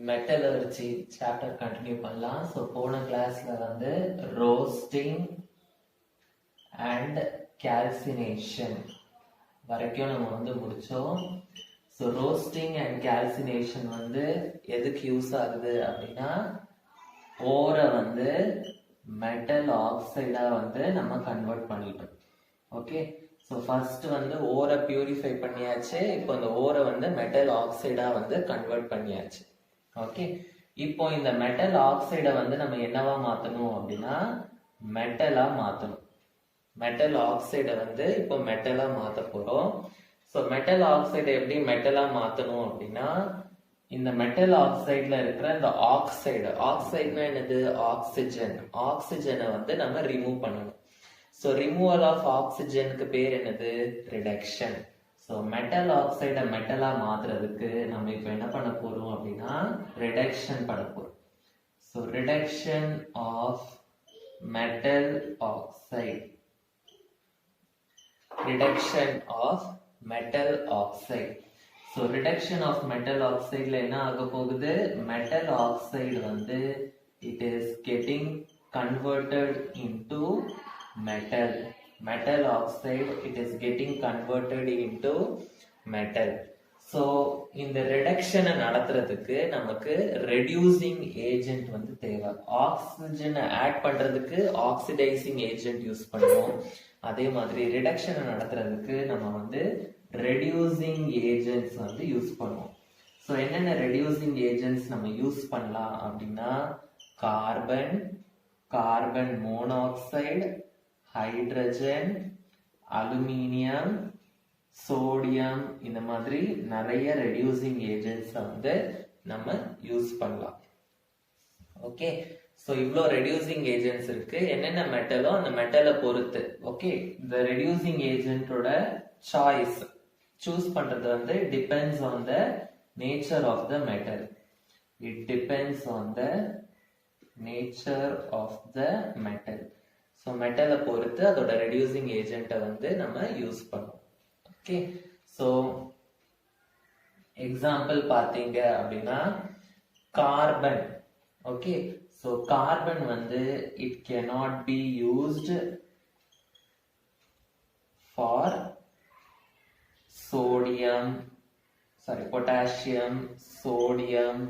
Metallurgy chapter continue பண்ணலாம். So போன கிளாஸ்ல வந்து ரோஸ்டிங் அண்ட் கால்சினேஷன் வரைக்கும் நம்ம வந்து முடிச்சோம். ஸோ ரோஸ்டிங் அண்ட் கால்சினேஷன் வந்து எதுக்கு யூஸ் ஆகுது அப்படின்னா, ஓரை வந்து மெட்டல் ஆக்சைடா வந்து நம்ம கன்வெர்ட் பண்ணிட்டோம். ஓகே, ஸோ ஃபர்ஸ்ட் வந்து ஓரை பியூரிஃபை பண்ணியாச்சு. இப்போ இந்த ஓரை வந்து மெட்டல் ஆக்சைடா வந்து கன்வெர்ட் பண்ணியாச்சு. ஓகே, இப்போ இந்த மெட்டல் ஆக்சைடை வந்து நம்ம என்னவா மாத்தணும் அப்படின்னா மெட்டலா மாத்தணும். மெட்டல் ஆக்சைடை வந்து இப்போ மெட்டலா மாத்த போறோம். ஸோ மெட்டல் ஆக்சைடை எப்படி மெட்டலா மாத்தணும் அப்படின்னா, இந்த மெட்டல் ஆக்சைட்ல இருக்கிற இந்த ஆக்சைடுனா என்னது, ஆக்சிஜனை வந்து நம்ம ரிமூவ் பண்ணணும். ஸோ ரிமூவல் ஆஃப் ஆக்சிஜனுக்கு பேர் என்னது, ரிடக்ஷன். ஸோ மெட்டல் ஆக்சைடை மெட்டலா மாத்துறதுக்கு நம்ம இப்போ என்ன பண்ண போறோம் அப்படின்னா ரிடக்ஷன் பண்ண போறோம். So reduction of metal oxide, reduction of metal oxide. So reduction of metal ஆக்சைடுல என்ன ஆக போகுது, மெட்டல் ஆக்சைடு வந்து it is getting converted into metal. Metal oxide it is getting converted into metal. So இந்த ரிடக்ஷனை நடத்துறதுக்கு நமக்கு ரெடியூசிங் ஏஜென்ட் வந்து தேவை. ஆக்சிஜனை ஆட் பண்றதுக்கு ஆக்சிடைசிங் ஏஜென்ட் யூஸ் பண்ணுவோம். அதே மாதிரி ரிடக்ஷனை நடத்துறதுக்கு நம்ம வந்து ரெடியூசிங் ஏஜென்ட்ஸ் வந்து யூஸ் பண்ணுவோம். ஸோ என்னென்ன ரெடியூசிங் ஏஜென்ட்ஸ் நம்ம யூஸ் பண்ணலாம் அப்படின்னா, carbon monoxide, hydrogen, aluminium, sodium, இந்த மாதிரி நிறைய ரெடியூசிங் ஏஜென்ட்ஸ் வந்து நம்ம யூஸ் பண்ணலாம். ஓகே, ஸோ இவ்வளோ ரெடியூசிங் ஏஜென்ட்ஸ் இருக்கு. என்னென்ன மெட்டலோ அந்த மெட்டலை பொறுத்து ஓகே இந்த ரெடியூசிங் ஏஜென்ட்டோட சாய்ஸ் சூஸ் பண்றது வந்து depends on the nature of the metal. It depends on the nature of the metal. So மெட்டலை பொறுத்து அதோட ரெடியூசிங் ஏஜென்ட்டை வந்து நம்ம யூஸ் பண்ணுவோம். ஓகே, ஸோ எக்ஸாம்பிள் பார்த்தீங்க அப்படின்னா கார்பன். ஓகே, ஸோ கார்பன் வந்து it cannot be used for potassium, sodium,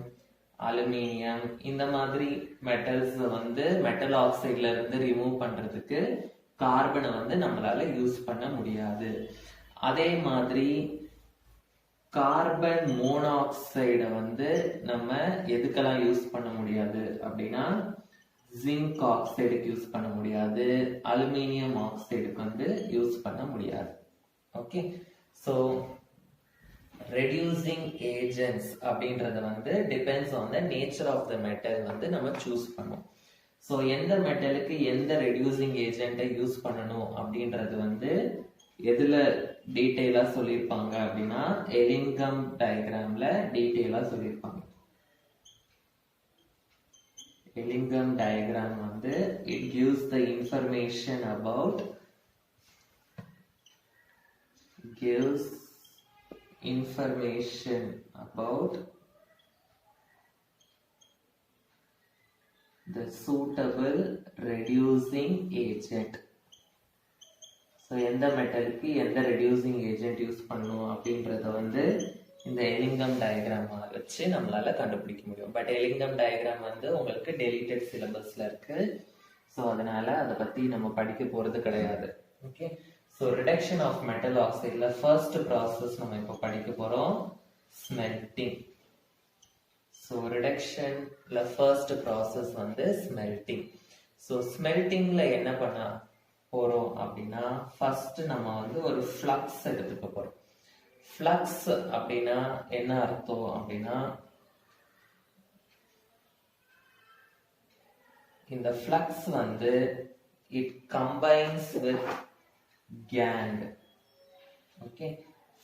aluminium, இந்த மாதிரி மெட்டல்ஸ் வந்து மெட்டல் ஆக்சைட்ல இருந்து ரிமூவ் பண்றதுக்கு கார்பனை வந்து நம்மளால யூஸ் பண்ண முடியாது. அதே மாதிரி கார்பன் மோனாக்சைடை வந்து நம்ம எதுக்கெல்லாம் யூஸ் பண்ண முடியாது அப்படின்னா, ஜிங்க் ஆக்சைடுக்கு யூஸ் பண்ண முடியாது, அலுமினியம் ஆக்சைடுக்கு வந்து யூஸ் பண்ண முடியாது. ஓகே, ஸோ ரெடியூசிங் ஏஜென்ட்ஸ் அப்படின்றது வந்து depends on the nature of the metal வந்து நம்ம சூஸ் பண்ணோம். ஸோ எந்த மெட்டலுக்கு எந்த ரெடியூசிங் ஏஜென்ட்டை யூஸ் பண்ணணும் அப்படின்றது வந்து எதுல டீட்டெயிலா சொல்லியிருப்பாங்க அப்படின்னா, எலிங்கம் டயக்ராம்ல டீட்டெயிலா சொல்லியிருப்பாங்க. எலிங்கம் டயக்ராம் வந்து it gives the information about the suitable reducing agent. So எந்த மெட்டலுக்கு எந்த ரெடியூசிங் ஏஜென்ட் யூஸ் பண்ணணும் அப்படின்றத வந்து இந்த எலிங்கம் டயக்ராம் வச்சு நம்மளால கண்டுபிடிக்க முடியும். பட் எலிங்கம் டயக்ராம் வந்து உங்களுக்கு டெலிட்டட் சிலபஸ்ல இருக்கு. ஸோ அதனால அதை பத்தி நம்ம படிக்க போறது கிடையாது. Okay, so reduction of metal ஆக்சைட்ல ஃபர்ஸ்ட் ப்ராசஸ் நம்ம இப்போ படிக்க போறோம், ஸ்மெல்டிங். ஸோ ரிடக்ஷன்ல ஃபர்ஸ்ட் ப்ராசஸ் வந்து ஸ்மெல்டிங். ஸோ ஸ்மெல்டிங்ல என்ன பண்ண போறோம் அப்படின்னா, ஃபர்ஸ்ட் நம்ம வந்து ஒரு ஃப்ளக்ஸ் எடுத்துக்க போறோம். ஃப்ளக்ஸ் அப்படின்னா என்ன அர்த்தம் அப்படின்னா, இந்த ஃப்ளக்ஸ் வந்து it combines with gangue. Okay,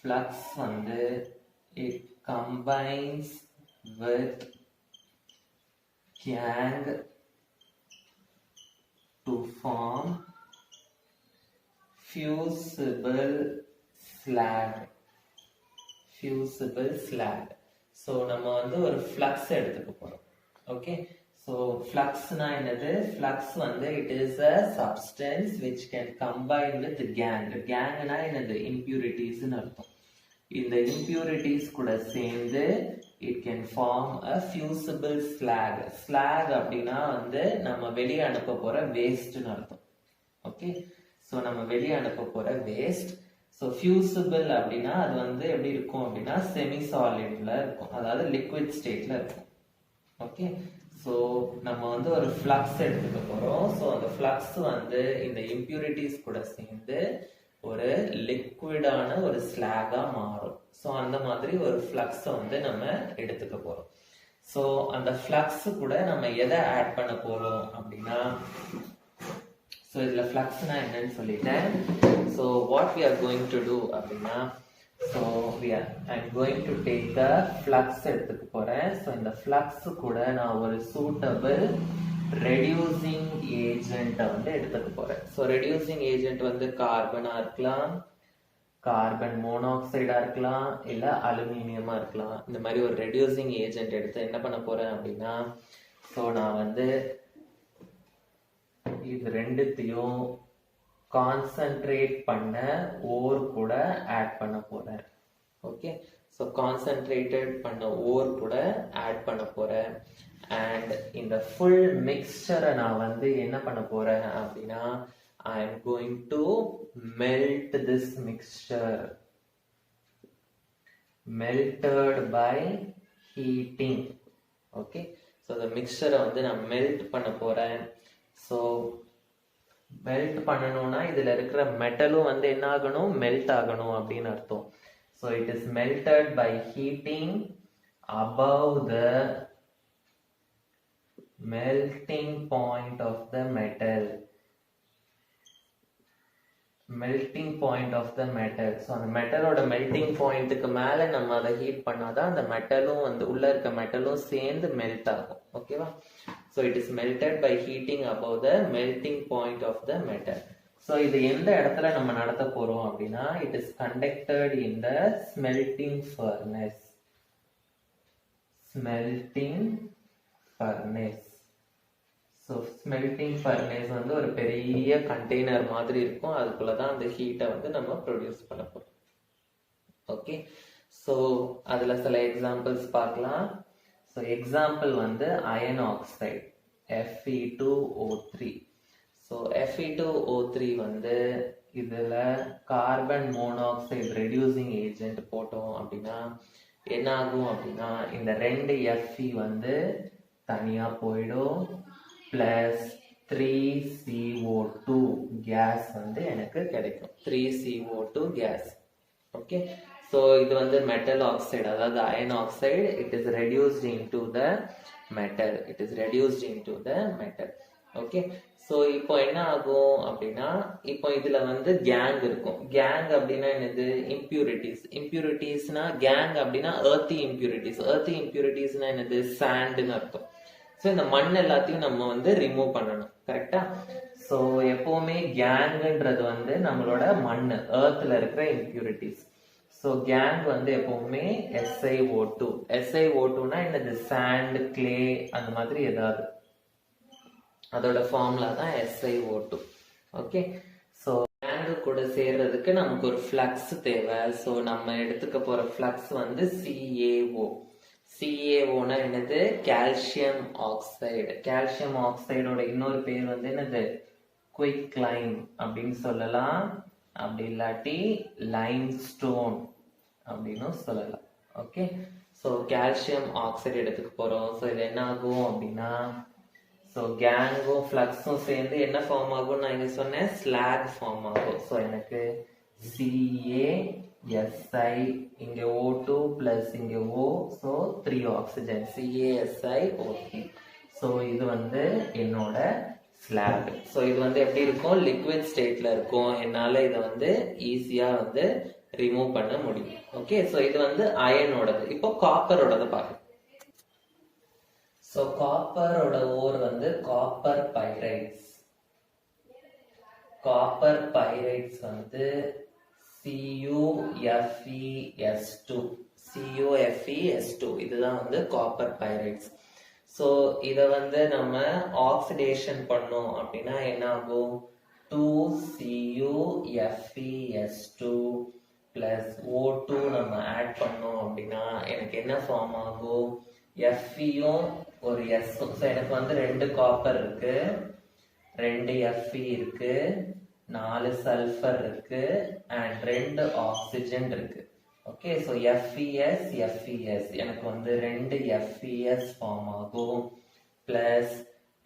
flux வந்து it combines with gang to form fusible slag. So நம்ம வந்து ஒரு ஃப்ளக்ஸ் எடுத்துக்க போறோம். ஓகே, ஸோ ஃப்ளக்ஸ்னா என்னது? ஃப்ளக்ஸ் வந்து it is a substance which can combine with gangue. கேங்னா என்னது? இம்பியூரிட்டிஸ்னு அர்த்தம். இந்த இம்பியூரிட்டிஸ் கூட சேர்ந்து it can form a fusible slag. Slag அப்படின்னா வந்து நம்ம வெளியே அனுப்ப போற வேஸ்ட்னு அர்த்தம். ஓகே, ஸோ நம்ம வெளியே அனுப்ப போற வேஸ்ட். ஸோ ஃபியூசிபிள் அப்படின்னா அது வந்து எப்படி இருக்கும் அப்படின்னா செமி சாலிட்ல இருக்கும், அதாவது லிக்விட் ஸ்டேட்ல இருக்கும். ஓகே, ஸோ நம்ம வந்து ஒரு ஃப்ளக்ஸ் எடுத்துக்க போறோம். ஸோ அந்த ஃப்ளக்ஸ் வந்து இந்த இம்பியூரிட்டிஸ் கூட சேர்ந்து ஒரு லிக்விடான ஒரு ஸ்லாகா மாறும். ஸோ அந்த மாதிரி ஒரு ஃப்ளக்ஸை வந்து நம்ம எடுத்துக்க போறோம். ஸோ அந்த ஃப்ளக்ஸ் கூட நம்ம எதை ஆட் பண்ண போறோம் அப்படின்னா, ஸோ இதுல ஃப்ளக்ஸ்னா என்னன்னு சொல்லிட்டேன். So what we are going to do அப்படின்னா, so I'm going to take a flux எடுத்துக்க போறேன். ஸோ இந்த ஃப்ளக்ஸ் கூட நான் ஒரு சூட்டபிள் ரெடியூசிங் ஏஜென்ட்டை வந்து எடுத்துக்க போறேன். ஸோ ரெடியூசிங் ஏஜென்ட் வந்து கார்பனா இருக்கலாம், கார்பன் மோனாக்சைடா இருக்கலாம், இல்ல அலுமினியமா இருக்கலாம். இந்த மாதிரி ஒரு ரெடியூசிங் ஏஜென்ட் எடுத்து என்ன பண்ண போறேன் அப்படின்னா, ஸோ நான் வந்து இது ரெண்டுத்தையும் கான்சென்ட்ரேட் பண்ண ஓர் கூட ஆட் பண்ண போறேன். ஓகே, ஸோ கான்சென்ட்ரேட்டட் பண்ண ஓர் கூட ஆட் பண்ண போறேன். அண்ட் இந்த ஃபுல் மிக்சரை நான் வந்து என்ன பண்ண போறேன் அப்படின்னா, I am going to melt this mixture. Melted by heating. Okay, so இந்த மிக்சரை வந்து நான் மெல்ட் பண்ண போறேன். ஸோ மெல்ட் பண்ணணும்னா இதுல இருக்கிற மெட்டலும் வந்து என்ன ஆகணும்? மெல்ட் ஆகணும் அப்படின்னு அர்த்தம். So it is melted by heating above the melting point of the metal. Melting point of the metal. So அந்த மெட்டலோட மெல்டிங் பாயிண்ட்டுக்கு மேலே நம்ம அதை ஹீட் பண்ணாதான் அந்த மெட்டலும் வந்து உள்ள இருக்க மெட்டலும் சேர்ந்து மெல்ட் ஆகும். ஓகேவா? So it is melted by heating above the melting point of the metal. So இது எந்த இடத்துல நம்ம நடத்த போறோம் அப்படின்னா, it is conducted in the smelting furnace. Smelting furnace. So smelting furnace வந்து ஒரு பெரிய கண்டெய்னர் மாதிரி இருக்கும், அதுக்குள்ளதான் அந்த ஹீட்டை வந்து நம்ம ப்ரொடியூஸ் பண்ண போறோம். ஓகே, ஸோ அதுல சில எக்ஸாம்பிள்ஸ் பார்க்கலாம். ஸோ எக்ஸாம்பிள் வந்து iron oxide Fe2O3. So Fe2O3 வந்து இதுல கார்பன் மோனாக்சைடு ரெடியூசிங் ஏஜென்ட் போட்டோம் அப்படின்னா என்ன ஆகும் அப்படின்னா, இந்த ரெண்டு Fe வந்து தனியா போயிடும், பிளஸ் 3CO2 கேஸ் வந்து எனக்கு கிடைக்கும். 3CO2 case. ஓகே, ஸோ இது வந்து மெட்டல் ஆக்சைடு, அதாவது iron oxide. It is reduced into the metal. It is reduced into the metal. Okay, so இப்போ என்ன ஆகும் அப்படின்னா, இப்போ இதுல வந்து கேங் இருக்கும். கேங் அப்படின்னா என்னது? இம்பியூரிட்டிஸ். இம்பியூரிட்டிஸ்னா கேங் அப்படின்னா எர்த்தி இம்பியூரிட்டிஸ். எர்த்தி இம்பியூரிட்டிஸ்னா என்னது? சாண்டுன்னு அர்த்தம். ஸோ இந்த மண் எல்லாத்தையும் நம்ம வந்து ரிமூவ் பண்ணணும். கரெக்டா? ஸோ எப்பவுமே கேங்குன்றது வந்து நம்மளோட மண், எர்த்ல இருக்கிற இம்பியூரிட்டிஸ். ஸோ கேங் வந்து எப்பவுமே SiO2. SiO2னா என்னது? சாண்ட், கிளே, அந்த மாதிரி ஏதாவது. அதோட ஃபார்முலா தான் SiO2. ஓகே, ஸோ கேங்கு கூட சேர்றதுக்கு நமக்கு ஒரு ஃப்ளக்ஸ் தேவை. ஸோ நம்ம எடுத்துக்க போற ஃப்ளக்ஸ் வந்து CaO. CaOனா என்னது? Calcium oxide. கால்சியம் ஆக்சைடோட இன்னொரு பேர் வந்து என்னது? குயிக் லைம் அப்படின்னு சொல்லலாம், அப்படி இல்லாட்டி லைம்ஸ்டோன் அப்படின்னு சொல்லலாம். ஓகே, ஸோ கால்சியம் ஆக்சைடு எடுத்துக்க போறோம். ஸோ இது என்ன ஆகும் அப்படின்னா, ஸோ கேங்கும் ஃப்ளக்ஸும் சேர்ந்து என்ன ஃபார்ம் ஆகும்? நான் இங்க சொன்னேன், ஸ்லாக் ஃபார்ம் ஆகும். ஸோ எனக்கு CaSi, இங்க O2 பிளஸ் இங்க O, so 3 oxygen, CaSiO3. So இது வந்து என்னோட ஸ்லாக். ஸோ இது வந்து எப்படி இருக்கும்? லிக்விட் ஸ்டேட்ல இருக்கும். என்னால இதை வந்து ஈஸியா வந்து ரிமூவ் பண்ண முடியும். ஓகே, ஸோ இது வந்து அயனோடது. இப்போ காப்பரோடது பார்க்கலாம். ஸோ காப்பரோட ஓர் வந்து காப்பர் பைரைட்ஸ். காப்பர் பைரைட்ஸ் வந்து CuFeS2. CuFeS2 இதுதான் வந்து காப்பர் பைரைட்ஸ். ஸோ இதை வந்து நம்ம ஆக்சிடேஷன் பண்ணோம் அப்படின்னா என்ன ஆகும்? 2CuFeS2 பிளஸ் O2 நம்ம ஆட் பண்ணோம் அப்படின்னா எனக்கு என்ன ஃபார்ம் ஆகும்? Feயும் ஒரு S. ஸோ எனக்கு வந்து 2 காப்பர் இருக்கு, 2 Fe இருக்கு, 4 சல்ஃபர் இருக்கு அண்ட் 2 ஆக்சிஜன் இருக்கு. ஓகே, ஸோ FeS எனக்கு வந்து 2 FeS ஃபார்ம் ஆகும் பிளஸ்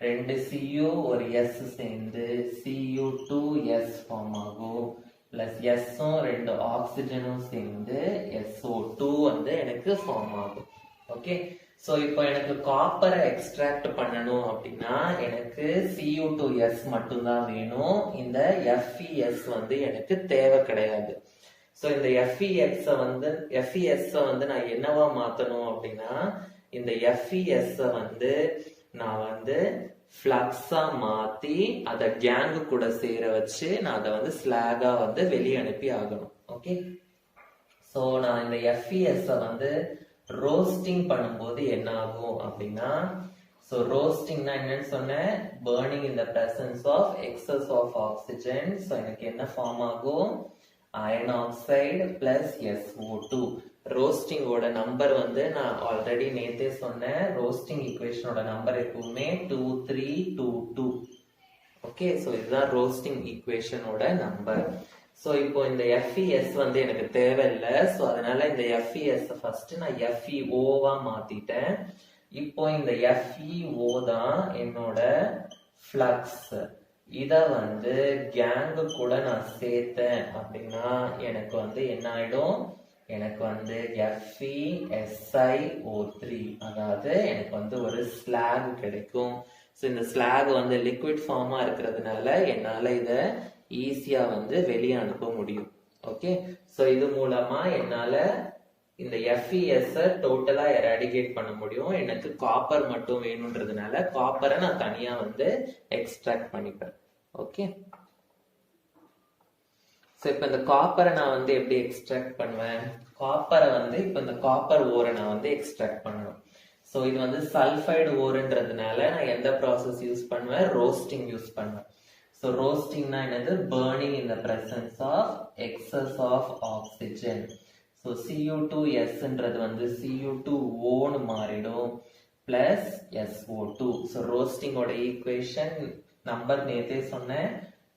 2 Cu ஒரு S சேர்ந்து Cu2S ஃபார்ம் ஆகும் பிளஸ் Sம் 2 ஆக்சிஜனும் சேர்ந்து SO2 வந்து எனக்கு ஃபார்ம் ஆகும். ஓகே, ஸோ இப்போ எனக்கு காப்பரை எக்ஸ்ட்ராக்ட் பண்ணணும் அப்படின்னா எனக்கு Cu2S மட்டும்தான் வேணும். இந்த FeS வந்து எனக்கு தேவை கிடையாது. ஸோ இந்த FeS வந்து நான் என்னவா மாத்தணும் அப்படின்னா இந்த FeS வந்து நான் வந்து ஃப்ளக்ஸா மாத்தி அதை கேங்கு கூட சேர வச்சு நான் அதை வந்து ஸ்லாகா வந்து வெளியே அனுப்பி ஆகணும். ஓகே, ஸோ நான் இந்த FeS வந்து ரோஸ்டிங் பண்ணும்போது என்ன ஆகும் அப்படின்னா, ஸோ ரோஸ்டிங்னா என்னன்னு சொன்னேன், burning in the presence of excess of oxygen. So எனக்கு என்ன ஃபார்ம் ஆகும்? Iron oxide plus SO2. ரோஸ்டிங்கோட நம்பர் வந்து நான் ஆல்ரெடி நேத்தே சொன்னேன், ரோஸ்டிங் ஈக்குவேஷனோட நம்பர் எப்பவுமே 2322. ஓகே, ஸோ இதுதான் ரோஸ்டிங் ஈக்குவேஷனோட நம்பர். ஸோ இப்போ இந்த FeS வந்து எனக்கு தேவையில்லை. ஸோ அதனால இந்த FeS ஃபர்ஸ்ட் நான் FeOவா மாத்திட்டேன். இப்போ இந்த FeO தான் என்னோட ஃப்ளக்ஸ். இத வந்து கேங்கு கூட நான் சேர்த்தேன் அப்படின்னா எனக்கு வந்து என்ன ஆயிடும்? எனக்கு வந்து FeSiO3, அதாவது எனக்கு வந்து ஒரு ஸ்லாக் கிடைக்கும். ஸோ இந்த ஸ்லாக் வந்து லிக்விட் ஃபார்மா இருக்கிறதுனால என்னால இதை ஈஸியா வந்து வெளியே அனுப்ப முடியும். ஓகே, ஸோ இது மூலமா என்னால இந்த FeS டோட்டலா எராடிகேட் பண்ண முடியும். எனக்கு காப்பர் மட்டும் வேணும்ன்றதுனால காப்பரை நான் தனியா வந்து எக்ஸ்ட்ராக்ட் பண்ணிப்பேன். ஓகே, ஸோ இப்போ இந்த காப்பரை நான் வந்து எப்படி எக்ஸ்ட்ராக்ட் பண்ணுவேன்? காப்பரை வந்து இப்போ இந்த காப்பர் ஓரை நான் வந்து எக்ஸ்ட்ராக்ட் பண்ணணும். ஸோ இது வந்து சல்ஃபைடு ஓருன்றதுனால நான் எந்த ப்ராசஸ் யூஸ் பண்ணுவேன்? ரோஸ்டிங் யூஸ் பண்ணுவேன். ஸோ ரோஸ்டிங்னா என்னது? Burning in the presence of excess of oxygen. So Cu2Sன்றது வந்து Cu2Oன்னு மாறிடும் பிளஸ் SO2. ஸோ ரோஸ்டிங்கோட ஈக்குவேஷன் நம்பர் நேத்தே சொன்னேன்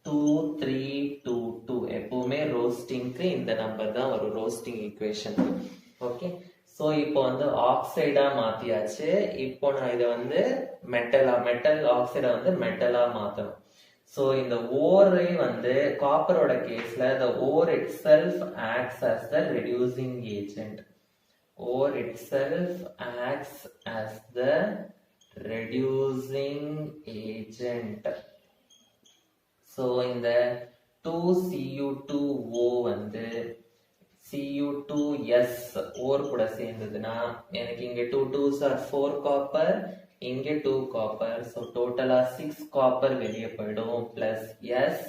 2322. எப்பவுமே ரோஸ்டிங்க்கு இந்த நம்பர் தான் வரும் ரோஸ்டிங் ஈக்குவேஷன். ஓகே, ஸோ இப்போ வந்து ஆக்சைடா மாத்தியாச்சு. இப்போ நான் இதை வந்து மெட்டல் ஆக்சைடை வந்து மெட்டலா மாத்தணும். ஸோ இந்த ஓரை வந்து காப்பரோட கேஸ்ல the ore itself acts as the reducing agent. Ore itself acts as the reducing agent. So இந்த 2Cu2O வந்து Cu2S ஓர் கூட சேர்ந்ததுன்னா எனக்கு இங்க 2 2s are 4 காப்பர், இங்க 2 காப்பர். ஸோ டோட்டலா 6 காப்பர் வெளியே போயிடும் பிளஸ் S,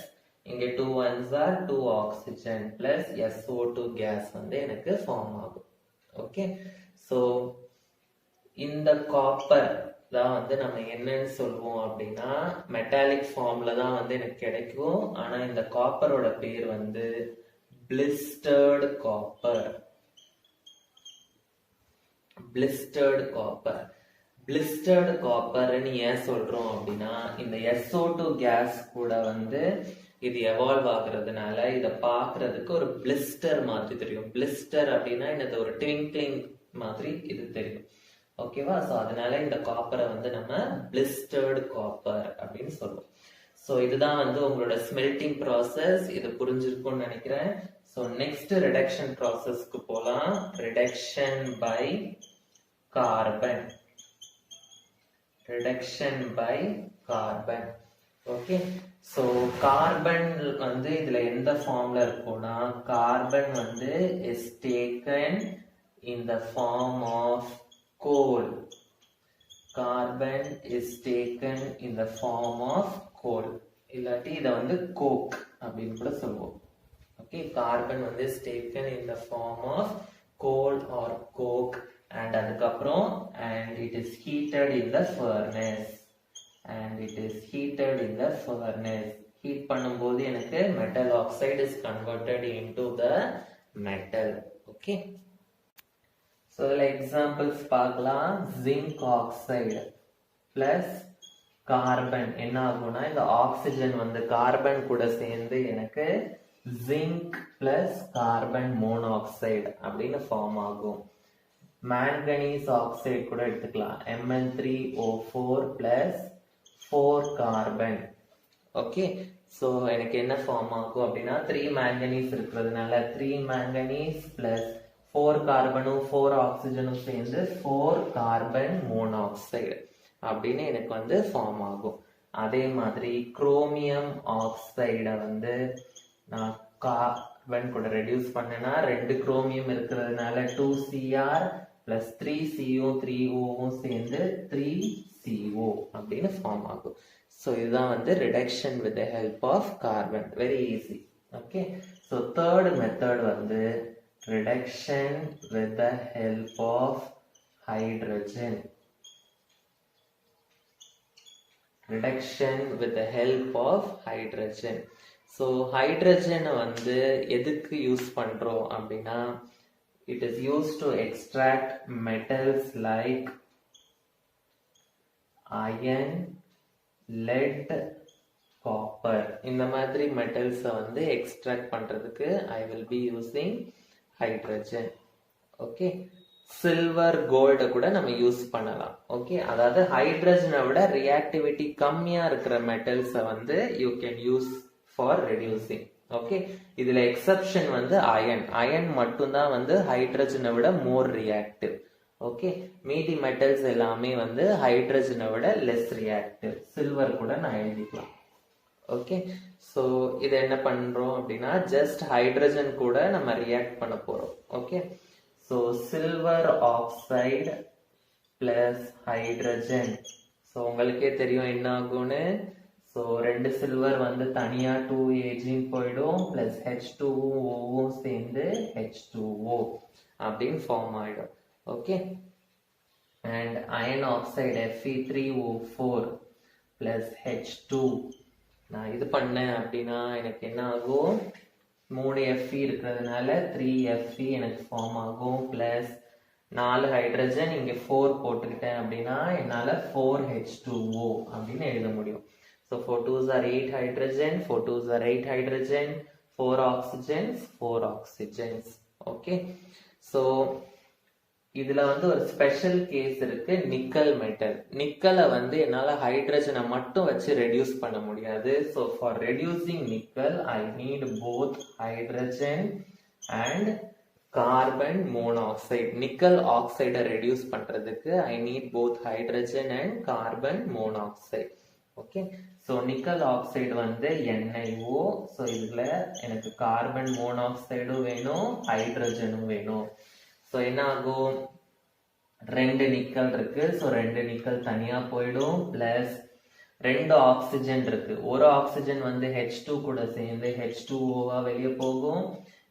இங்க 2 1s are 2 oxygen plus SO2 case வந்து எனக்கு ஃபார்ம் ஆகும். ஓகே, ஸோ இந்த காப்பர் தான் வந்து நம்ம என்னன்னு சொல்லுவோம் அப்படின்னா மெட்டாலிக் ஃபார்ம்ல தான் வந்து எனக்கு கிடைக்கும். ஆனா இந்த காப்பரோட பேர் வந்து blistered copper. blistered copper ன்னு ஏன் சொல்றோம் அப்படின்னா இந்த SO2 கேஸ் கூட வந்து இது எவால்வ் ஆகுறதுனால இதை பாக்குறதுக்கு ஒரு பிளிஸ்டர் மாதிரி தெரியும். பிளிஸ்டர் அப்படின்னா என்னது? ஒரு ட்விங்க்லிங் மாதிரி இது தெரியும். ஓகேவா? ஸோ அதனால இந்த காப்பரை வந்து நம்ம blistered copper அப்படின்னு சொல்லுவோம். ஸோ இதுதான் வந்து உங்களோட ஸ்மெல்டிங் ப்ராசஸ். இது புரிஞ்சிருக்கும்னு நினைக்கிறேன். ஸோ நெக்ஸ்ட் ரிடக்ஷன் ப்ராசஸ்க்கு போகலாம். Reduction by carbon. Okay, so carbon வந்து இதுல எந்த ஃபார்ம்ல இருக்கும்னா கார்பன் வந்து is taken in the form of coal. Carbon is taken in the form of coal. இல்லாட்டி இதை வந்து கோக் அப்படின்னு கூட சொல்லுவோம். ஓகே, கார்பன் வந்து is taken in the form of coal or coke, and அதுக்கப்புறம் and it is heated in the furnace, and it is heated in the furnace. heat பண்ணும்போது எனக்கு metal oxide is converted into the metal. Okay, so examples பார்க்கலாம். zinc oxide plus carbon என்ன ஆகும்னா, இந்த oxygen வந்து carbon கூட சேர்ந்து எனக்கு ஜிங்க் பிளஸ் கார்பன் மோனாக்சைடு அப்படின்னு ஃபார்ம் ஆகும். மேங்கனீஸ் ஆக்சைடு கூட எடுத்துக்கலாம். Mn3O4 plus 4 carbon. Okay, so எனக்கு என்ன ஃபார்ம் ஆகும் அப்படின்னா 3 மேங்கனீஸ் இருக்கிறதுனால 3 மேங்கனீஸ் பிளஸ் 4 கார்பனும் 4 ஆக்சிஜனும் சேர்ந்து 4 கார்பன் மோனாக்சைடு அப்படின்னு எனக்கு வந்து ஃபார்ம் ஆகும். அதே மாதிரி குரோமியம் ஆக்சைடை வந்து நான் கார்பன் கூட ரெடியூஸ் பண்ணேன்னா 2 குரோமியம் இருக்கிறதுனால 2Cr பிளஸ் 3Co 3O சேர்ந்து 3CO அப்படின்னு ஃபார்ம் ஆகும். ஸோ இதுதான் வந்து reduction with the help of carbon. Very easy. Okay, so third method வந்து reduction with the help of hydrogen. reduction with the help of hydrogen. So hydrogen வந்து எதுக்கு use பண்றோம் அப்படின்னா, it is used to extract metals like iron, lead, copper. இந்த மாதிரி metals வந்து extract பண்றதுக்கு I will be using hydrogen. Okay, silver gold கூட நம்ம யூஸ் பண்ணலாம். ஓகே, அதாவது ஹைட்ரஜனை விட ரியாக்டிவிட்டி கம்மியா இருக்கிற மெட்டல்ஸை வந்து you can use for reducing. Okay, இதுல எக்ஸப்ஷன் வந்து அயன். அயன் மட்டும்தான் வந்து ஹைட்ரஜனை விட மோர் ரியாக்டிவ். ஓகே, மீதி மெட்டல்ஸ் எல்லாமே வந்து ஹைட்ரஜனை விட லெஸ் ரியாக்டிவ். சில்வர் கூட நான் எழுதிக்கலாம். ஓகே, ஸோ இது என்ன பண்றோம் அப்படின்னா, ஜஸ்ட் ஹைட்ரஜன் கூட நம்ம ரியாக்ட் பண்ண போறோம். Okay, so silver oxide plus hydrogen. so உங்களுக்கே தெரியும் என்ன ஆகும்னு. so 2 சில்வர் வந்து தனியா 2Ag போயிடும் plus H2O சேர்ந்து H2O அப்படின்னு ஃபார்ம் ஆயிடும். Okay, and iron oxide Fe3O4 plus H2. நான் இது பண்ணேன் அப்படின்னா எனக்கு என்ன ஆகும், 3 Fe இருக்கிறதுனால 3 Fe எனக்கு ஃபார்ம் ஆகும். பிளஸ் 4 ஹைட்ரஜன் இங்க 4 போட்டுக்கிட்டேன் அப்படின்னா என்னால 4H2O அப்படின்னு எழுத முடியும். So 4 2s are 8 hydrogen, 4 2s are 8 hydrogen, 4 oxygens, 4 oxygens. Okay, so இதுல வந்து ஒரு ஸ்பெஷல் கேஸ் இருக்கு, நிக்கல் மெட்டல். நிக்கலை வந்து என்னால ஹைட்ரஜனை மட்டும் வச்சு ரெடியூஸ் பண்ண முடியாது. So for reducing nickel I need both hydrogen and carbon monoxide. Nickel ஆக்சைடை ரெடியூஸ் பண்றதுக்கு I need both hydrogen and carbon monoxide. Okay, so nickel oxide வந்து NiO. ஸோ இதுல எனக்கு கார்பன் மோனாக்சைடும் வேணும், ஹைட்ரஜனும் வேணும். ஸோ என்ன ஆகும், 2 நிக்கல் இருக்கு. ஸோ 2 நிக்கல் தனியா போயிடும். பிளஸ் 2 ஆக்சிஜன் இருக்கு. ஒரு ஆக்சிஜன் வந்து H2 கூட சேர்ந்து H2O வெளியே போகும்.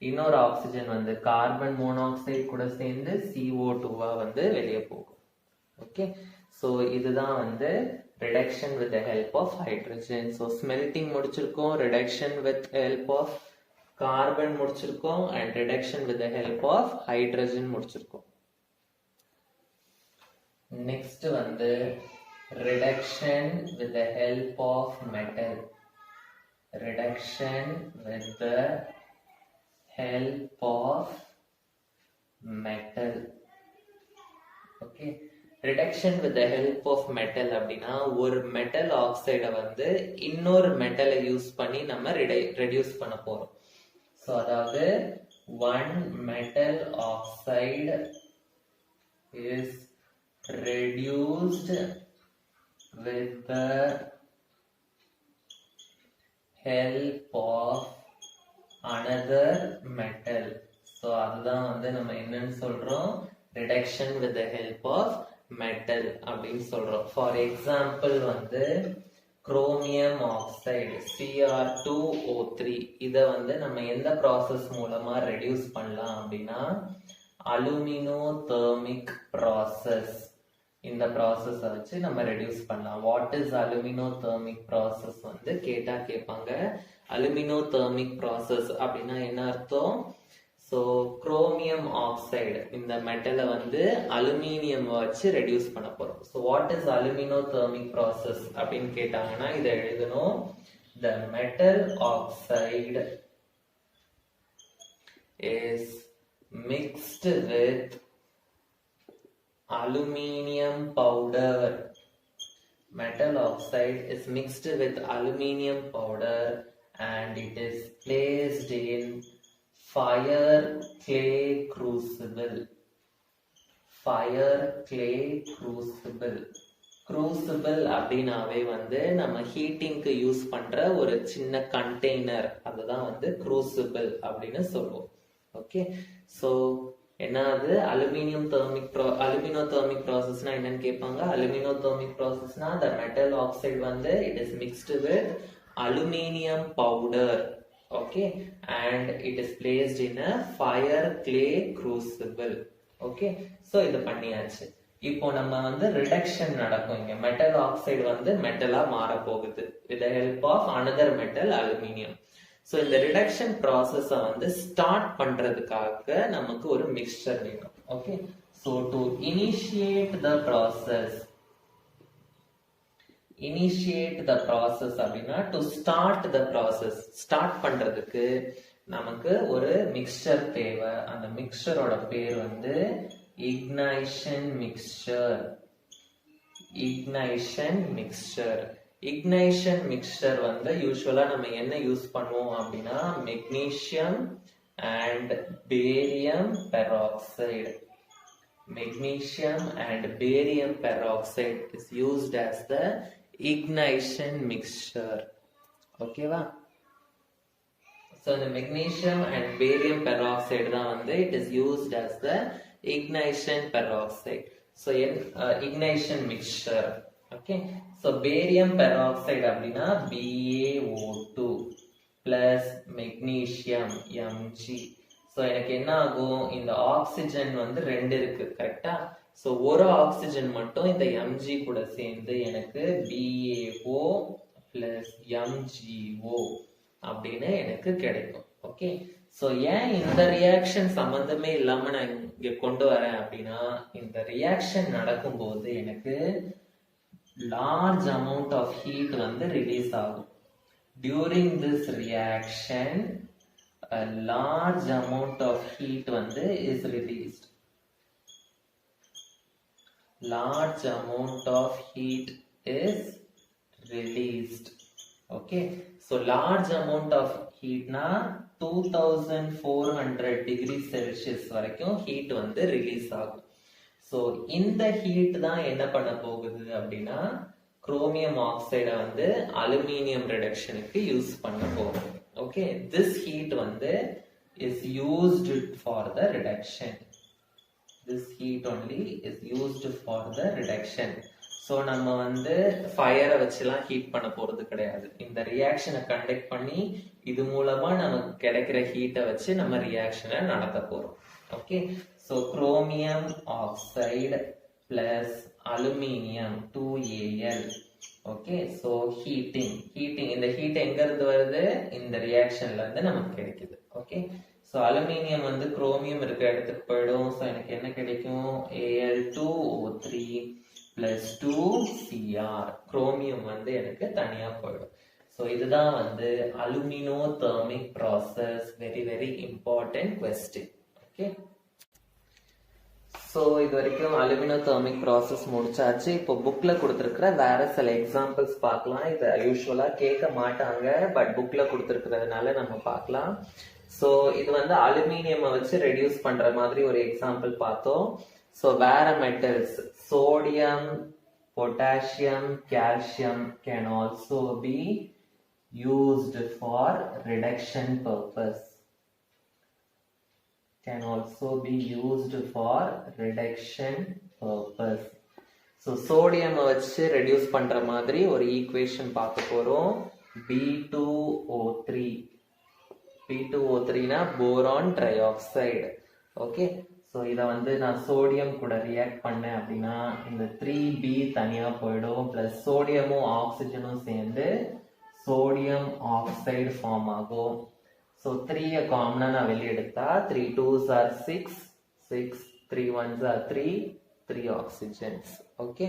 இன்னொரு ஆக்சிஜன் வந்து கார்பன் மோனாக்சைடு கூட சேர்ந்து CO2 வந்து வெளியே போகும். ஓகே, ஸோ இதுதான் வந்து reduction with the help of hydrogen. So smelting முடிச்சிருக்கோம், reduction with help of carbon முடிச்சிருக்கோம், and reduction with the help of hydrogen முடிச்சிருக்கோம். நெக்ஸ்ட் வந்து reduction with the help of metal. Reduction with the help of metal. Okay, reduction with the help of metal அப்படின்னா ஒரு metal ஆக்சைடை வந்து இன்னொரு மெட்டலை use பண்ணி நம்ம ரெடியூஸ் பண்ண போறோம். ஸோ அதாவது one metal oxide is reduced with the help of another metal. So அதுதான் வந்து நம்ம என்னன்னு சொல்றோம், reduction with the help of metal அப்படின்னு சொல்றோம். ஃபார் எக்ஸாம்பிள் வந்து குரோமியம் ஆக்சைடு Cr2O3 இதை வந்து நம்ம எந்த ப்ராசஸ் மூலமா ரெடியூஸ் பண்ணலாம் அப்படின்னா aluminothermic process. இந்த ப்ராசஸ் வச்சு நம்ம ரெடியூஸ் பண்ணலாம். வாட் இஸ் அலுமினோதெர்மிக் ப்ராசஸ் வந்து கேட்டா கேட்பாங்க. அலுமினோதெர்மிக் ப்ராசஸ் அப்படின்னா என்ன அர்த்தம்? ஸோ குரோமியம் ஆக்சைடு இந்த மெட்டலை வந்து அலுமினியம் வச்சு ரெடியூஸ் பண்ண போறோம். ஸோ வாட் இஸ் அலுமினோதெர்மிக் ப்ராசஸ் அப்படின்னு கேட்டாங்கன்னா இதை எழுதணும். The metal oxide is mixed with aluminium powder. Metal oxide is mixed with aluminium powder and it is placed in fire clay crucible. Fire clay crucible. Crucible அப்படினாவே வந்து நம்ம ஹீட்டிங்க்கு use பண்ற ஒரு சின்ன கண்டெய்னர், அதுதான் வந்து crucible அப்படின்னு சொல்லுவோம். ஓகே, ஸோ என்னது அலுமினோதெர்மிக் ப்ராசஸ்னா என்னன்னு கேட்பாங்க. அலுமினோதெர்மிக் ப்ராசஸ்னா the metal oxide வந்து it is mixed with aluminium powder, okay, and it is placed in a fire clay crucible. Okay, so இது பண்ணியாச்சு. இப்போ நம்ம வந்து ரிடக்ஷன் நடக்கும். இங்க மெட்டல் ஆக்சைடு வந்து மெட்டலா மாற போகுது with the help of another metal aluminium. So இந்த ரிடக்ஷன் ப்ராசஸ வந்து ஸ்டார்ட் பண்றதுக்காக நமக்கு ஒரு மிக்சர் வேணும். Okay, so to initiate the process அப்படின்னா to start the process, start பண்றதுக்கு நமக்கு ஒரு மிக்சர் தேவை. அந்த மிக்சரோட பேர் வந்து ignition mixture. Ignition mixture வந்து யூசுவலா நம்ம என்ன யூஸ் பண்ணுவோம் அப்படின்னா magnesium and barium peroxide. Magnesium and barium peroxide is used as the ignition mixture. ஓகேவா? So the magnesium and barium peroxide தான் வந்து it is used as the ignition peroxide. So ignition mixture. Okay, so barium peroxide அப்படின்னா BaO2 plus magnesium Mg. So எனக்கு என்ன ஆகும், இந்த oxygen வந்து 2 இருக்கு கரெக்டா. ஸோ ஒரு ஆக்சிஜன் மட்டும் இந்த Mg கூட சேர்ந்து எனக்கு BaO plus MgO அப்படின்னு எனக்கு கிடைக்கும். ஓகே, ஸோ ஏன் இந்த ரியாக்ஷன் சம்பந்தமே இல்லாம நான் இங்க கொண்டு வரேன் அப்படின்னா இந்த ரியாக்ஷன் நடக்கும்போது எனக்கு லார்ஜ் அமௌண்ட் ஆஃப் ஹீட் வந்து ரிலீஸ் ஆகும். During this reaction a large amount of heat வந்து is released. Large amount of heat is released. Okay, so large amount of heat na 2400 degree Celsius வரைக்கும் heat வந்து release ஆகும். So இந்த heat தான் என்ன பண்ண போகுது அப்படின்னா குரோமியம் ஆக்சைடை வந்து அலுமினியம் ரிடக்ஷனுக்கு யூஸ் பண்ண போகுது. Okay, this heat வந்து is used for the reduction. This heat only is used for the reduction. So நம்ம வந்து ஃபயரை வச்சுலாம் ஹீட் பண்ண போறது கிடையாது. இந்த ரியாக்ஷனை கண்டக்ட் பண்ணி இது மூலமா நமக்கு கிடைக்கிற ஹீட்டை வச்சு நம்ம ரியாக்ஷனை நடத்த போறோம். Okay, so chromium oxide plus aluminium 2Al. Okay, so heating இந்த ஹீட் எங்க இருந்து வருது, இந்த ரியாக்ஷன்ல இருந்து நமக்கு கிடைக்குது. ஓகே, ஸோ அலுமினியம் வந்து குரோமியம் இருக்கிற இடத்துக்கு போயிடும். ஸோ எனக்கு என்ன கிடைக்கும், Al2O3 plus 2Cr. குரோமியம் வந்து எனக்கு தனியா போயிடும். ஸோ இதுதான் வந்து aluminothermic process. Very very important question. Okay, so இது வரைக்கும் அலுமினோதெர்மிக் ப்ராசஸ் முடிச்சாச்சு. இப்போ புக்ல கொடுத்துருக்கிற வேற சில எக்ஸாம்பிள்ஸ் பார்க்கலாம். இதை யூஸ்வலா கேட்க மாட்டாங்க, பட் புக்ல கொடுத்துருக்கிறதுனால நம்ம பார்க்கலாம். ஸோ இது வந்து அலுமினியம் வச்சு ரெடியூஸ் பண்ற மாதிரி ஒரு எக்ஸாம்பிள் பார்த்தோம். ஸோ வேற metals sodium, potassium, calcium can also be used for reduction purpose. Can also be used for reduction purpose. So sodium வச்சு ரெடியூஸ் பண்ற மாதிரி ஒரு ஈக்குவேஷன் பார்க்க போறோம். B2O3 னா போரான் ட்ரைஆக்சைடு. ஓகே, ஸோ இதை வந்து நான் சோடியம் கூட ரியாக்ட் பண்ணேன் அப்படின்னா இந்த 3B தனியாக போயிடும், ப்ளஸ் சோடியமும் ஆக்சிஜனும் சேர்ந்து சோடியம் ஆக்சைடு ஃபார்ம் ஆகும். ஸோ 3 காமனாக நான் வெளியே எடுத்தா 3 2s are 6, 6 3 1s are 3, 3 oxygens. Okay,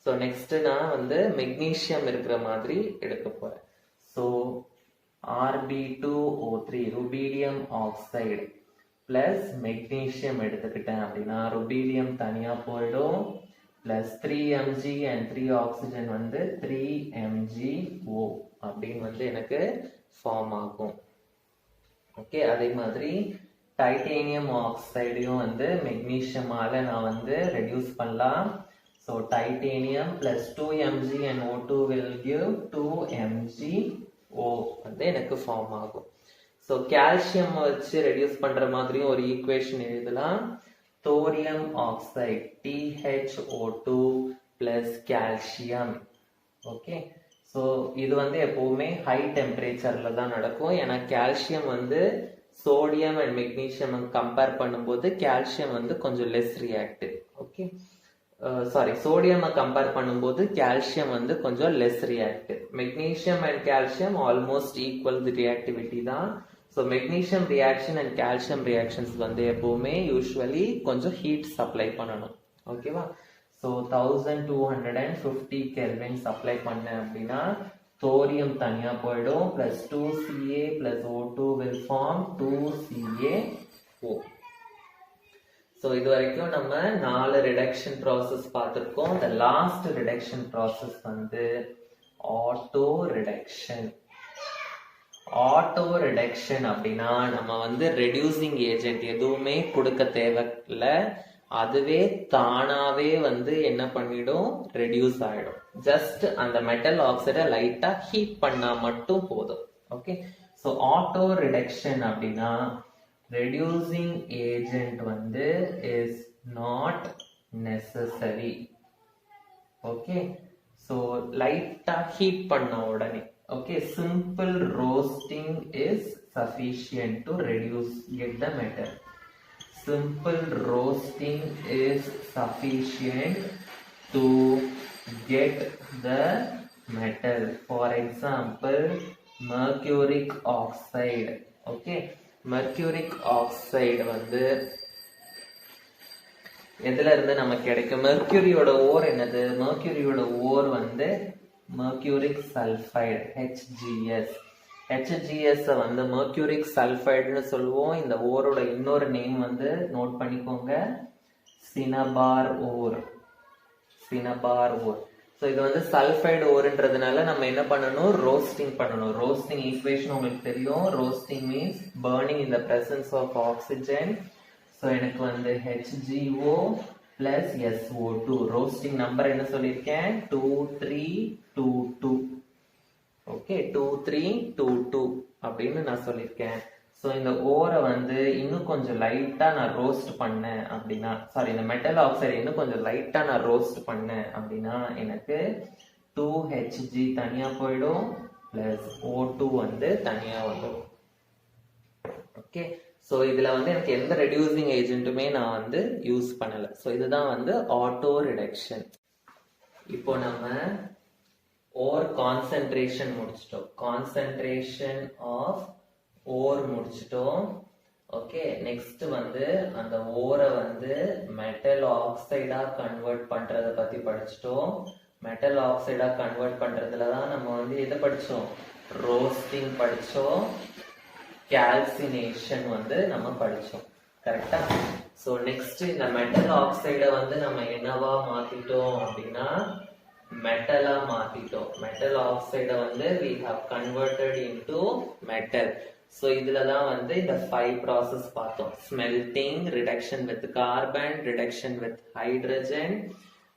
so next நான் வந்து மெக்னீஷியம் இருக்கிற மாதிரி எடுக்க போறேன். So Rb2O3 rubidium oxide plus magnesium எடுத்துக்கிட்டேன் அப்படின்னா ருபீடியம் தனியா போயிடும், பிளஸ் 3Mg அண்ட் 3 ஆக்சிஜன் வந்து 3MgO அப்படின்னு வந்து எனக்கு ஃபார்ம் ஆகும். ஓகே, அதே மாதிரி டைட்டேனியம் ஆக்சைடையும் வந்து மெக்னீஷியமால நான் வந்து ரெடியூஸ் பண்ணலாம். So titanium plus 2Mg and O2 will give 2MgO வந்து எனக்கு ஃபார்ம் ஆகும். ஸோ கால்சியம் வச்சு ரெடியூஸ் பண்ற மாதிரியும் ஒரு ஈக்குவேஷன் எழுதலாம். Thorium oxide THO2 plus calcium. Okay, so இது வந்து எப்பவுமே ஹை டெம்பரேச்சர்ல தான் நடக்கும். ஏன்னா கால்சியம் வந்து சோடியம் அண்ட் மெக்னீஷியம் கம்பேர் பண்ணும்போது கால்சியம் வந்து கொஞ்சம் less reactive. Okay, sorry, sodium compare பண்ணும்போது கால்சியம் வந்து கொஞ்சம் less reactive. Magnesium and calcium almost equal reactivity தான். So magnesium reaction and calcium reactions வந்து எப்பவுமே யூஸ்வலி கொஞ்சம் ஹீட் சப்ளை பண்ணணும். ஓகேவா? ஸோ 1250 கெல்வின் சப்ளை பண்ணேன் அப்படின்னா தோரியம் தனியா போயிடும், plus 2Ca plus O2 will form 2CaO. So இது வரைக்கும் நம்ம 4 ரிடக்ஷன் ப்ராசஸ் பார்த்துருக்கோம். இந்த லாஸ்ட் ரிடக்ஷன் ப்ராசஸ் வந்து ஆட்டோ ரிடக்ஷன். ஆட்டோ ரிடக்ஷன் அப்படின்னா நம்ம வந்து ரெடியூசிங் ஏஜென்ட் எதுவுமே கொடுக்க தேவையில்லை, அதுவே தானாவே வந்து என்ன பண்ணிடும், ரெடியூஸ் ஆயிடும். ஜஸ்ட் அந்த மெட்டல் ஆக்சைடை லைட்டா ஹீட் பண்ணா மட்டும் போதும். ஓகே, ஸோ ஆட்டோ ரிடக்ஷன் அப்படின்னா ரெடியூசிங் ஏஜென்ட் வந்து is not necessary. Okay, so லைட்டா ஹீட் பண்ண உடனே okay, simple roasting is sufficient to get the metal. Simple roasting is sufficient to get the metal. For example, mercuric oxide. Okay, mercuric oxide வந்து எதுல இருந்து நமக்கு கிடைக்கும்? மெர்க்யூரியோட ஓர் என்னது? மெர்க்யூரியோட ஓர் வந்து மெர்க்யூரிக் சல்ஃபைடு HGS. HGS வந்து மெர்க்யூரிக் சல்ஃபைடுன்னு சொல்லுவோம். இந்த ஓரோட இன்னொரு நேம் வந்து நோட் பண்ணிக்கோங்க, சினபார் ஓர். சினபார் ஓர். ஸோ இது வந்து சல்ஃபைடு ஓர்ன்றதுனால நம்ம என்ன பண்ணணும், ரோஸ்டிங் பண்ணணும். ரோஸ்டிங் ஈக்குவேஷன் உங்களுக்கு தெரியும். Roasting means burning in the presence of oxygen. So எனக்கு வந்து HgO plus SO2. Roasting number என்ன சொல்லியிருக்கேன்? 2322. ஓகே, 2322 அப்படின்னு நான் சொல்லியிருக்கேன். ஸோ இந்த ஓரை வந்து இன்னும் கொஞ்சம் லைட்டா நான் ரோஸ்ட் பண்ணேன் அப்படின்னா, சாரி, இந்த மெட்டல் ஆக்சைடு இன்னும் கொஞ்சம் லைட்டா நான் ரோஸ்ட் பண்ணேன் அப்படின்னா எனக்கு 2Hg தனியா போயிடும், பிளஸ் O2 வந்து தனியா வந்துடும். ஓகே, ஸோ இதுல வந்து எனக்கு எந்த ரெடியூசிங் ஏஜென்ட்டுமே நான் வந்து யூஸ் பண்ணல. ஸோ இதுதான் வந்து ஆட்டோ ரிடக்ஷன். இப்போ நம்ம ஓர் கான்சென்ட்ரேஷன் முடிச்சிட்டோம். கான்சென்ட்ரேஷன் ஆஃப் ஓர் முடிச்சிட்டோம். ஓகே, நெக்ஸ்ட் வந்து அந்த ஓரை வந்து மெட்டல் ஆக்சைடா கன்வெர்ட் பண்றத பத்தி படிச்சிட்டோம். மெட்டல் ஆக்சைடா கன்வெர்ட் பண்றதுல தான் நம்ம வந்து எதை படிச்சோம்? ரோஸ்டிங் படிச்சோம், கால்சினேஷன் வந்து நம்ம படிச்சோம். கரெக்டா? சோ நெக்ஸ்ட் இந்த மெட்டல் ஆக்சைடை வந்து நம்ம என்னவா மாத்திட்டோம் அப்படின்னா மெட்டலா மாத்திட்டோம். மெட்டல் ஆக்சைடை வந்து we have converted into metal. So இதுல தான் வந்து இந்த 5 process பார்த்தோம். Smelting, reduction with carbon, reduction with hydrogen,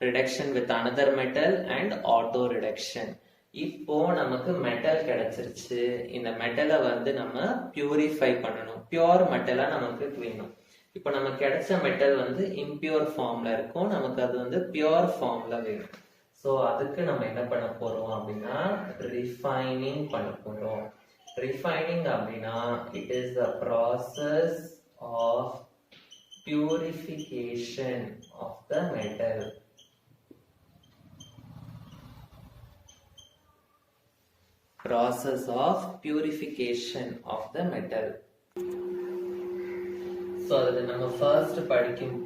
reduction with another metal and auto reduction. இப்போ நமக்கு மெட்டல் கிடைச்சிருச்சு. இந்த மெட்டலை வந்து நம்ம பியூரிஃபை பண்ணணும். பியூர் மெட்டலா நமக்கு வேணும். இப்போ நமக்கு கிடைச்ச மெட்டல் வந்து இம்பியூர் ஃபார்ம்ல இருக்கும், நமக்கு அது வந்து பியூர் ஃபார்ம்ல வேணும். ஸோ அதுக்கு நம்ம என்ன பண்ண போறோம் அப்படின்னா ரிஃபைனிங் பண்ண போறோம். ரிஃபைனிங் அப்படின்னா it is the process of purification of the metal. Process of purification of the metal. So அது நம்ம first படிக்கும்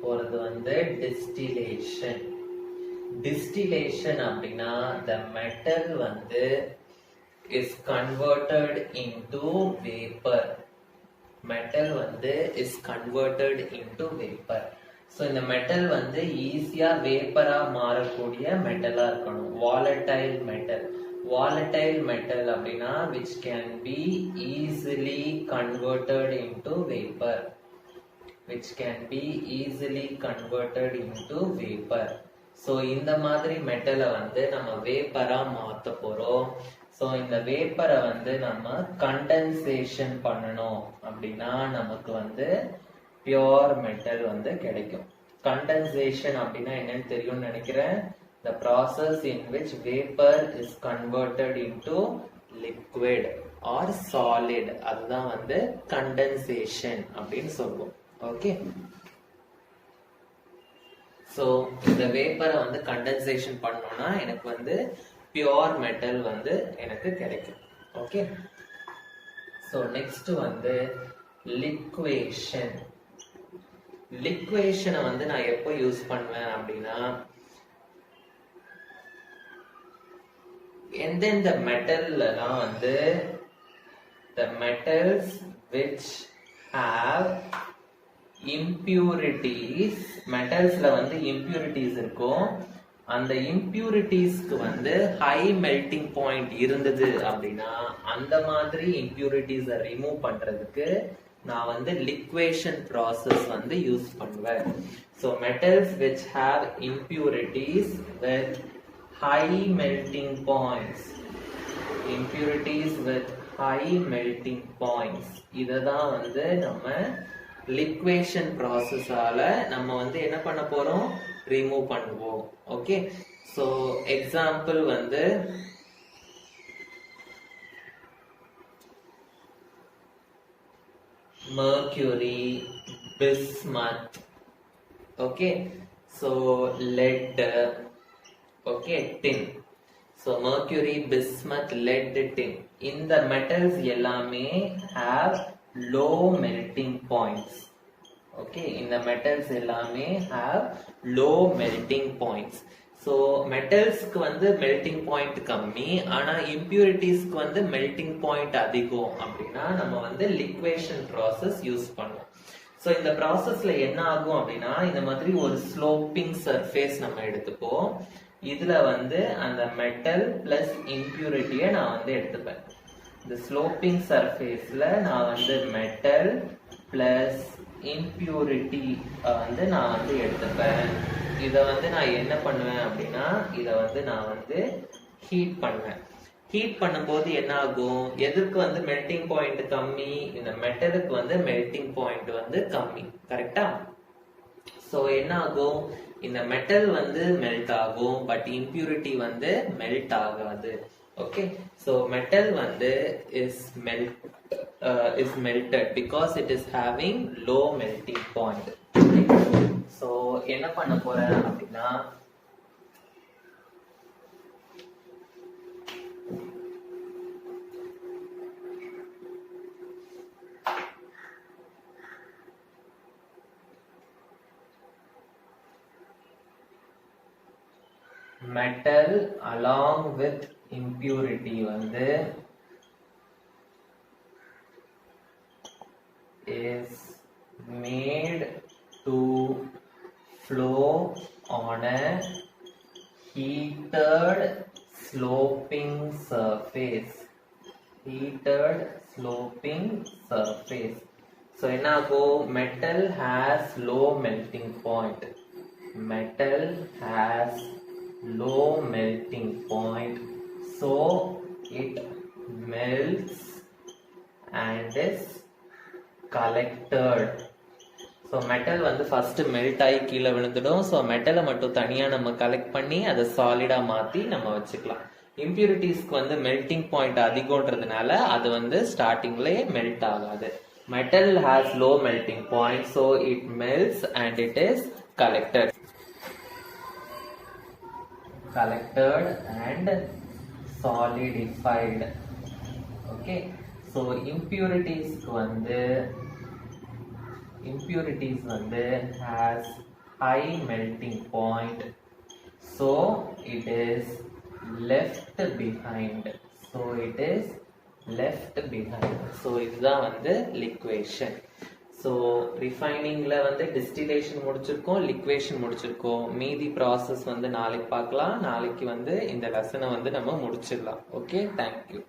போறது வந்து distillation. Distillation அப்படின்னா the metal வந்து is converted into vapor. Metal வந்து is converted into vapor. So இந்த metal வந்து ஈஸியா வேப்பரா மாறக்கூடிய மெட்டலா இருக்கணும். volatile metal. Volatile metal அப்படின்னா which can be easily converted into vapor. Which can be easily converted into vapor. So இந்த மாதிரி மெட்டலை வந்து நம்ம வேப்பரா மாத்த போறோம். ஸோ இந்த வேப்பரை வந்து நம்ம கண்டென்சேஷன் பண்ணணும் அப்படின்னா நமக்கு வந்து பியோர் மெட்டல் வந்து கிடைக்கும். கண்டென்சேஷன் அப்படின்னா என்னன்னு தெரியும்னு நினைக்கிறேன். The process in which vapor is converted into liquid or solid, அதுதான் வந்து condensation அப்படின்னு சொல்லுவோம். ஓகே, ஸோ இந்த வேப்பரை வந்து கண்டென்சேஷன் பண்ணோம்னா எனக்கு வந்து பியோர் மெட்டல் வந்து எனக்கு கிடைக்கும். ஓகே, ஸோ நெக்ஸ்ட் வந்து லிக்வேஷன். லிக்வேஷனை வந்து நான் எப்போ யூஸ் பண்ணுவேன் அப்படின்னா எந்தெந்த மெட்டல்லாம் வந்து the metals which have impurities, மெட்டல்ஸ்ல வந்து impurities இருக்கும், அந்த impuritiesக்கு வந்து high melting point இருந்தது அப்படின்னா அந்த மாதிரி impuritiesஐ ரிமூவ் பண்றதுக்கு நான் வந்து liquation process வந்து யூஸ் பண்ணுவேன். So metals which have impurities with high melting points, impurities with high melting points, இததான் வந்து நம்ம liquation process ஆல நம்ம வந்து என்ன பண்ண போறோம், ரிமூவ் பண்ணுவோம். ஓகே, சோ எக்ஸாம்பிள் வந்து mercury, bismuth, okay, so lead, okay, tin. So mercury, bismuth, lead, tin, இந்த metals எல்லாமே have low melting points. Okay, இந்த metals எல்லாமே have low melting points. So metals-க்கு வந்து melting point கம்மி, ஆனா impurities-க்கு வந்து melting point அதிகம் அப்படின்னா நம்ம வந்து liquation process யூஸ் பண்ணுவோம். So இந்த processல என்ன ஆகும் அப்படின்னா இந்த மாதிரி ஒரு sloping surface நம்ம எடுத்துப்போம். இதுல வந்து அந்த metal plus impurity-ய நான் வந்து எடுத்துப்பேன். இந்த sloping surface-ல நான் வந்து metal plus impurity வந்து நான் வந்து எடுத்துப்பேன். இத வந்து நான் என்ன பண்ணுவேன் அப்படின்னா இத வந்து நான் வந்து ஹீட் பண்ணுவேன். ஹீட் பண்ணும்போது என்ன ஆகும், எதுக்கு வந்து மெல்டிங் பாயிண்ட் கம்மி, இந்த மெட்டலுக்கு வந்து மெல்டிங் பாயிண்ட் வந்து கம்மி. கரெக்டா? சோ என்ன ஆகும், இந்த மெட்டல் வந்து மெல்ட் ஆகும், பட் இம்பியூரிட்டி வந்து மெல்ட் ஆகாது. ஓகே, சோ மெட்டல் வந்து is melted because it is having low melting point. So என்ன பண்ண போறேன் அப்படின்னா metal along with impurity வந்து is made to flow on a heated sloping surface. Heated sloping surface. So என்ன ஆகும், metal has low melting point. Metal has low melting point, so it melts and is collected. So metal வந்து first melt ஆகி கீழே விழுந்துடும். So மெட்டலை மட்டும் தனியா நம்ம collect பண்ணி அதை சாலிடா மாத்தி நம்ம வச்சுக்கலாம். இம்பியூரிட்டிஸ்க்கு வந்து மெல்டிங் பாயிண்ட் அதிகம்ன்றதுனால அது வந்து ஸ்டார்டிங்லயே மெல்ட் ஆகாது. metal has low melting point, so it melts and it is collected and solidified. Okay, so impurities வந்து has high melting point, so it is left behind. So இதுதான் வந்து liquation. ஸோ ரிஃபைனிங்கில் வந்து distillation முடிச்சிருக்கோம், லிக்வேஷன் முடிச்சிருக்கோம். மீதி process வந்து நாளைக்கு பார்க்கலாம். நாளைக்கு வந்து இந்த லெசனை வந்து நம்ம முடிச்சிடலாம். Okay, thank you.